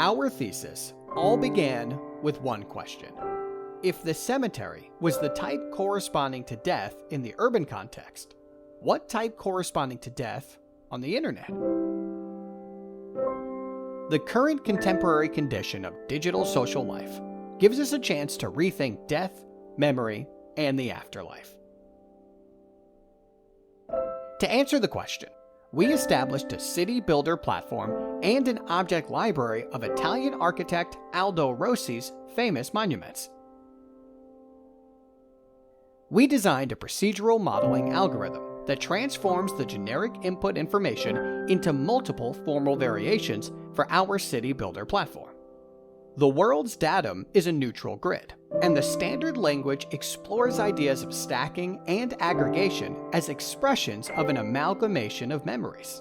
Our thesis all began with one question. If the cemetery was the type corresponding to death in the urban context, what type corresponding to death on the internet? The current contemporary condition of digital social life gives us a chance to rethink death, memory, and the afterlife. To answer the question, we established a city builder platform and an object library of Italian architect Aldo Rossi's famous monuments. We designed a procedural modeling algorithm that transforms the generic input information into multiple formal variations for our city builder platform. The world's datum is a neutral grid, and the standard language explores ideas of stacking and aggregation as expressions of an amalgamation of memories.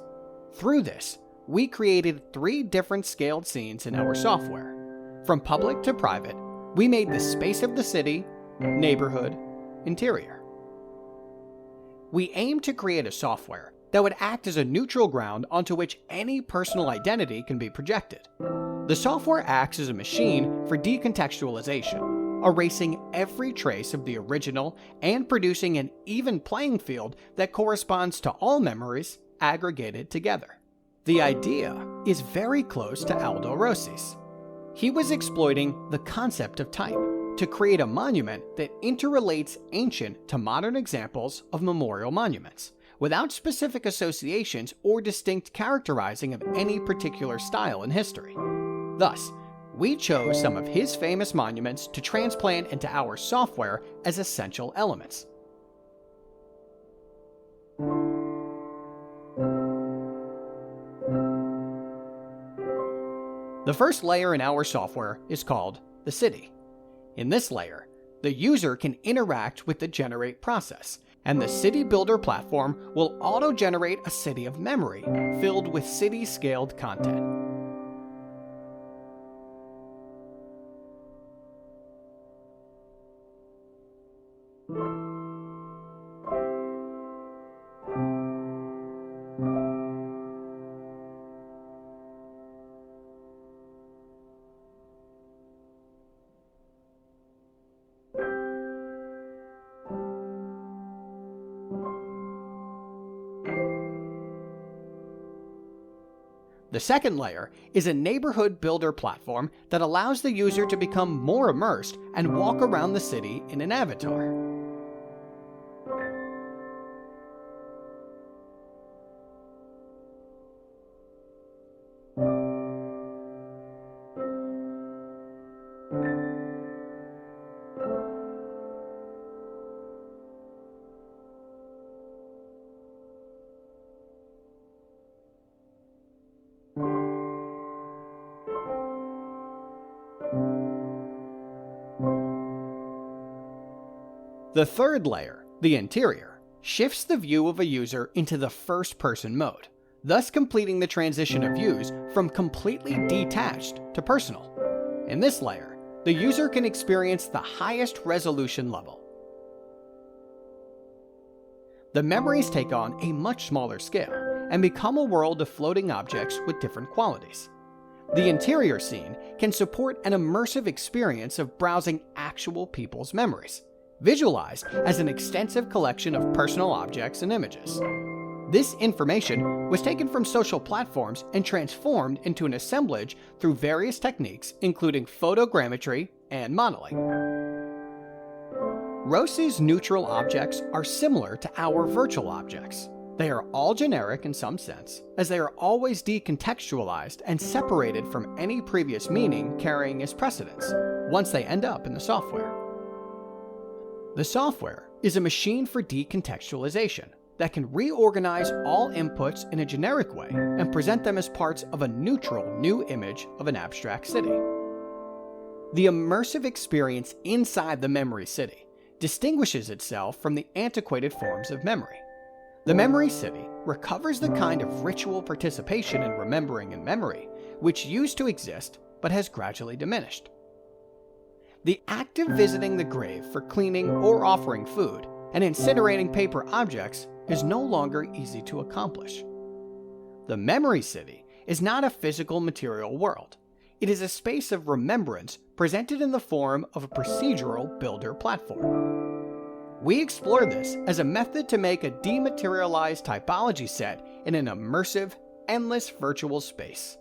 Through this, we created 3 different scaled scenes in our software. From public to private, we made the space of the city, neighborhood, interior. We aim to create a software that would act as a neutral ground onto which any personal identity can be projected. The software acts as a machine for decontextualization, erasing every trace of the original and producing an even playing field that corresponds to all memories aggregated together. The idea is very close to Aldo Rossi's. He was exploiting the concept of type to create a monument that interrelates ancient to modern examples of memorial monuments, without specific associations or distinct characterizing of any particular style in history. Thus, we chose some of his famous monuments to transplant into our software as essential elements. The first layer in our software is called the city. In this layer, the user can interact with the generate process, and the city builder platform will auto-generate a city of memory filled with city-scaled content. The second layer is a neighborhood builder platform that allows the user to become more immersed and walk around the city in an avatar. The third layer, the interior, shifts the view of a user into the first-person mode, thus completing the transition of views from completely detached to personal. In this layer, the user can experience the highest resolution level. The memories take on a much smaller scale and become a world of floating objects with different qualities. The interior scene can support an immersive experience of browsing actual people's memories, visualized as an extensive collection of personal objects and images. This information was taken from social platforms and transformed into an assemblage through various techniques, including photogrammetry and modeling. Rossi's neutral objects are similar to our virtual objects. They are all generic in some sense, as they are always decontextualized and separated from any previous meaning carrying as precedence, once they end up in the software. The software is a machine for decontextualization that can reorganize all inputs in a generic way and present them as parts of a neutral new image of an abstract city. The immersive experience inside the memory city distinguishes itself from the antiquated forms of memory. The memory city recovers the kind of ritual participation in remembering and memory which used to exist but has gradually diminished. The act of visiting the grave for cleaning or offering food and incinerating paper objects is no longer easy to accomplish. The memory city is not a physical material world. It is a space of remembrance presented in the form of a procedural builder platform. We explore this as a method to make a dematerialized typology set in an immersive, endless virtual space.